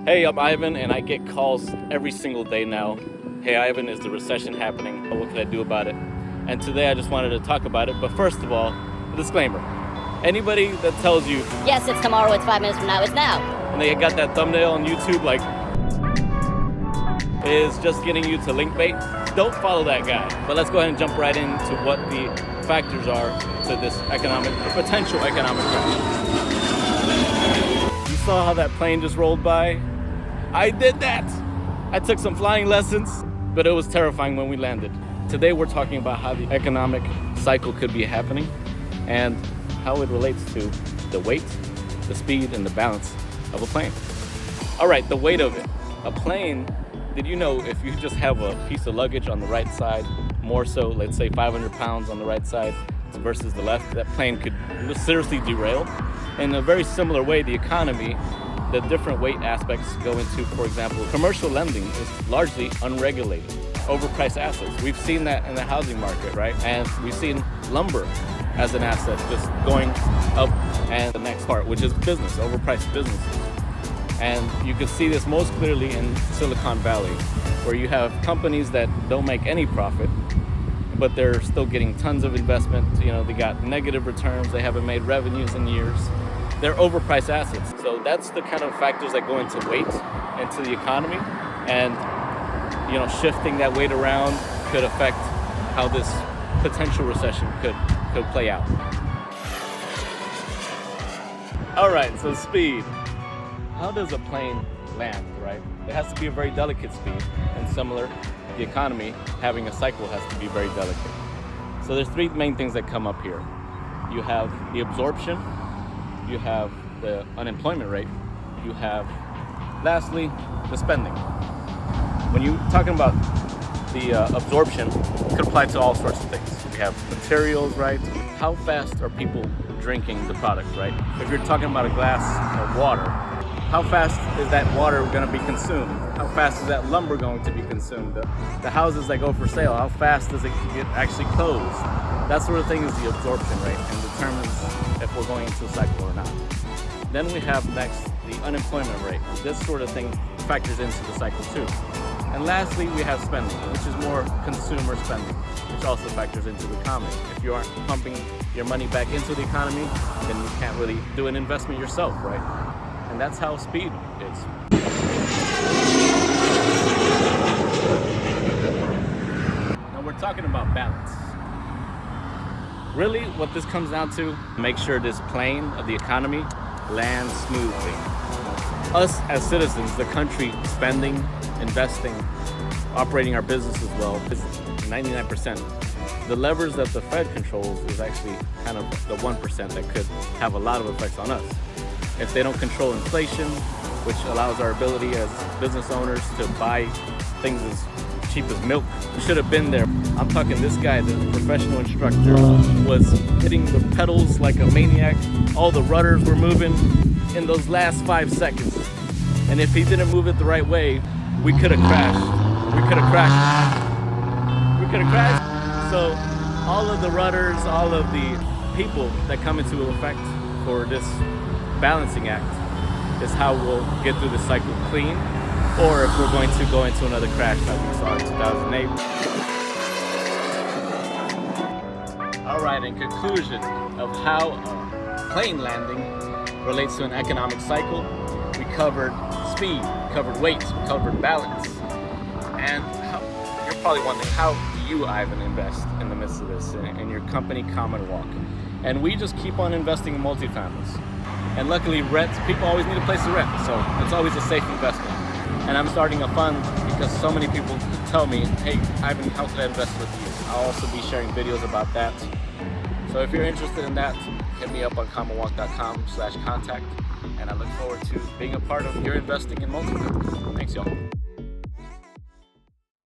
Hey, I'm Ivan, and I get calls every single day now. Hey, Ivan, is the recession happening? What can I do about it? And today I just wanted to talk about it. But first of all, a disclaimer. Anybody that tells you, yes, it's tomorrow, it's 5 minutes from now, it's now, and they got that thumbnail on YouTube like, is just getting you to link bait, don't follow that guy. But let's go ahead and jump right into what the factors are to this potential economic crash. You saw how that plane just rolled by? I did that! I took some flying lessons, but it was terrifying when we landed. Today we're talking about how the economic cycle could be happening and how it relates to the weight, the speed, and the balance of a plane. All right, the weight of it. A plane, did you know if you just have a piece of luggage on the right side, more so, let's say 500 pounds on the right side versus the left, that plane could seriously derail. In a very similar way, the economy, the different weight aspects go into, for example, commercial lending is largely unregulated, overpriced assets. We've seen that in the housing market, right? And we've seen lumber as an asset just going up. And the next part, which is business, overpriced businesses. And you can see this most clearly in Silicon Valley, where you have companies that don't make any profit, but they're still getting tons of investment. You know, they got negative returns, they haven't made revenues in years. They're overpriced assets. So that's the kind of factors that go into weight, into the economy. And, you know, shifting that weight around could affect how this potential recession could play out. All right, so speed. How does a plane land, right? It has to be a very delicate speed. And similar, the economy, having a cycle has to be very delicate. So there's three main things that come up here. You have the absorption, you have the unemployment rate, you have, lastly, the spending. When you're talking about the absorption, it could apply to all sorts of things. We have materials, right? How fast are people drinking the product, right? If you're talking about a glass of water, how fast is that water going to be consumed? How fast is that lumber going to be consumed? The houses that go for sale, how fast does it get actually closed? That sort of thing is the absorption rate and determines if we're going into a cycle or not. Then we have next the unemployment rate. This sort of thing factors into the cycle too. And lastly, we have spending, which is more consumer spending, which also factors into the economy. If you aren't pumping your money back into the economy, then you can't really do an investment yourself, right? And that's how speed is. Now we're talking about balance. Really, what this comes down to, make sure this plane of the economy lands smoothly. Us as citizens, the country spending, investing, operating our businesses well is 99%. The levers that the Fed controls is actually kind of the 1% that could have a lot of effects on us. If they don't control inflation, which allows our ability as business owners to buy things as cheap as milk, we should have been there. I'm talking this guy, the professional instructor, was hitting the pedals like a maniac. All the rudders were moving in those last 5 seconds. And if he didn't move it the right way, we could have crashed. So all of the rudders, all of the people that come into effect for this balancing act is how we'll get through the cycle clean, or if we're going to go into another crash like we saw in 2008. All right, in conclusion of how a plane landing relates to an economic cycle, we covered speed, we covered weight, we covered balance. And you're probably wondering, how do you, Ivan, invest in the midst of this in your company Common Walk? And we just keep on investing in multifamilies. And luckily, people always need a place to rent, so it's always a safe investment. And I'm starting a fund because so many people tell me, hey, Ivan, how can I invest with you? I'll also be sharing videos about that. So if you're interested in that, hit me up on commonwalk.com/contact. And I look forward to being a part of your investing in multifamily. Thanks, y'all.